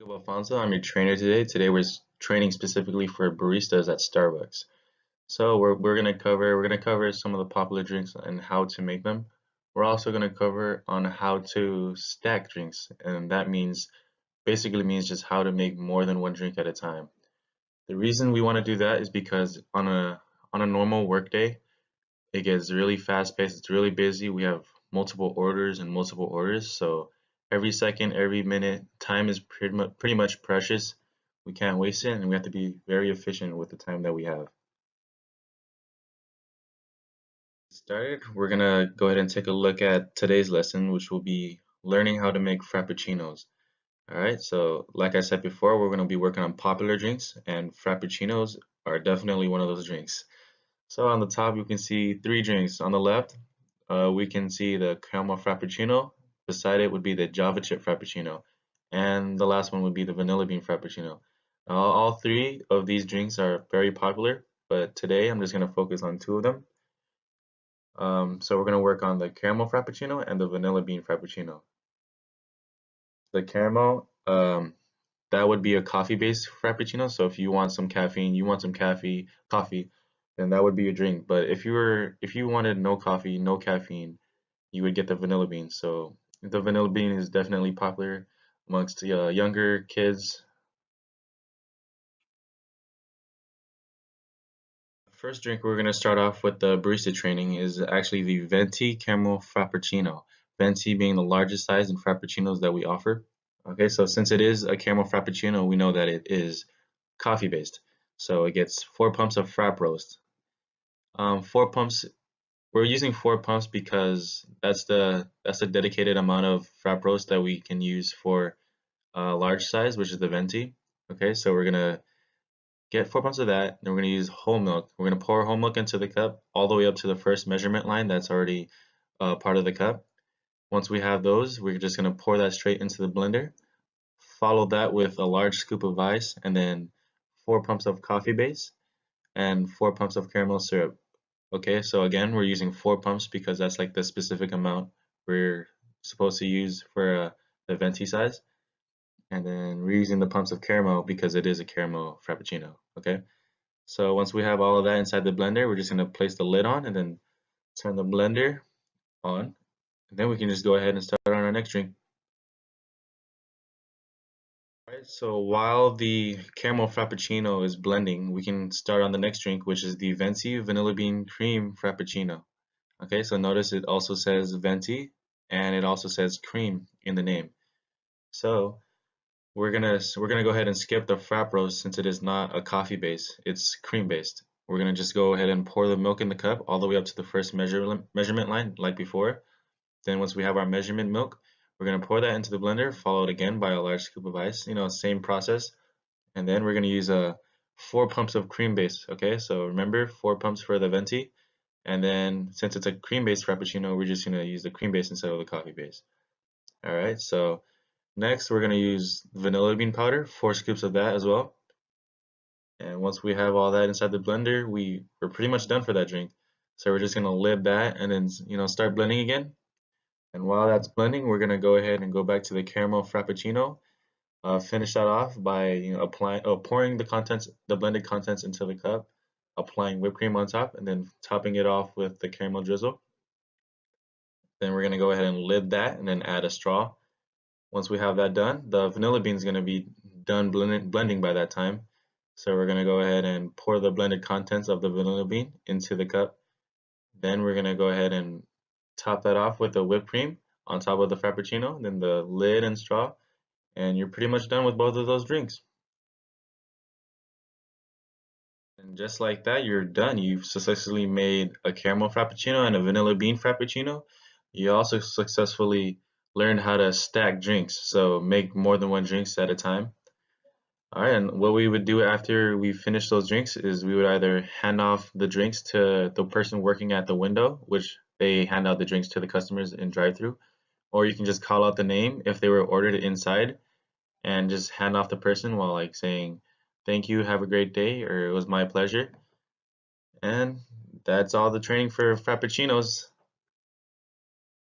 Alfonso, I'm your trainer today. Today we're training specifically for baristas at Starbucks. So we're gonna cover some of the popular drinks and how to make them. We're also gonna cover on how to stack drinks, and that means basically means just how to make more than one drink at a time. The reason we want to do that is because on a normal workday, it gets really fast paced. It's really busy. We have multiple orders and multiple orders. So every second, every minute, time is pretty much precious. We can't waste it, and we have to be very efficient with the time that we have. Started, we're gonna go ahead and take a look at today's lesson, which will be learning how to make frappuccinos. All right, so like I said before, we're gonna be working on popular drinks, and frappuccinos are definitely one of those drinks. So on the top, you can see three drinks. On the left, we can see the caramel frappuccino. Beside it would be the Java chip frappuccino, and the last one would be the vanilla bean frappuccino. All three of these drinks are very popular, but today I'm just going to focus on two of them. So we're going to work on the caramel frappuccino and the vanilla bean frappuccino. The caramel, that would be a coffee-based frappuccino. So if you want some caffeine, you want some coffee, then that would be your drink. But if you wanted no coffee, no caffeine, you would get the vanilla bean. So the vanilla bean is definitely popular amongst younger kids. First drink we're going to start off with the barista training is actually the venti caramel frappuccino. Venti being the largest size in frappuccinos that we offer. Okay, so since it is a caramel frappuccino, we know that it is coffee based. So it gets 4 pumps of frap roast. 4 pumps. We're using 4 pumps because that's the dedicated amount of frap roast that we can use for large size, which is the venti. Okay, so we're gonna get 4 pumps of that. Then we're gonna use whole milk. We're gonna pour whole milk into the cup all the way up to the first measurement line that's already part of the cup. Once we have those, we're just gonna pour that straight into the blender. Follow that with a large scoop of ice, and then 4 pumps of coffee base and 4 pumps of caramel syrup. Okay, so again, we're using 4 pumps because that's like the specific amount we're supposed to use for the venti size. And then we're using the pumps of caramel because it is a caramel frappuccino. Okay, so once we have all of that inside the blender, we're just going to place the lid on and then turn the blender on. And then we can just go ahead and start on our next drink. Alright, so while the caramel frappuccino is blending, we can start on the next drink, which is the Venti Vanilla Bean Cream Frappuccino. Okay, so notice it also says venti and it also says cream in the name. So we're gonna go ahead and skip the frap roast since it is not a coffee base, it's cream based. We're gonna just go ahead and pour the milk in the cup all the way up to the first measurement line like before. Then once we have our measurement milk, we're gonna pour that into the blender, followed again by a large scoop of ice. Same process. And then we're gonna use 4 pumps of cream base. Okay, so remember 4 pumps for the venti. And then since it's a cream-based frappuccino, we're just gonna use the cream base instead of the coffee base. All right, so next we're gonna use vanilla bean powder, 4 scoops of that as well. And once we have all that inside the blender, we're pretty much done for that drink. So we're just gonna lid that and then start blending again. And while that's blending, we're gonna go ahead and go back to the caramel frappuccino. Finish that off by pouring the blended contents into the cup, applying whipped cream on top, and then topping it off with the caramel drizzle. Then we're going to go ahead and lid that and then add a straw. Once we have that done, the vanilla bean is going to be done blending by that time. So we're going to go ahead and pour the blended contents of the vanilla bean into the cup. Then we're going to go ahead and top that off with the whipped cream on top of the frappuccino, then the lid and straw, and you're pretty much done with both of those drinks. And just like that, you're done. You've successfully made a caramel frappuccino and a vanilla bean frappuccino. You also successfully learned how to stack drinks, so make more than one drinks at a time. All right, and what we would do after we finish those drinks is we would either hand off the drinks to the person working at the window, which they hand out the drinks to the customers in drive-through, or you can just call out the name if they were ordered inside and just hand off the person while like saying, "Thank you, have a great day," or "It was my pleasure." And that's all the training for Frappuccinos.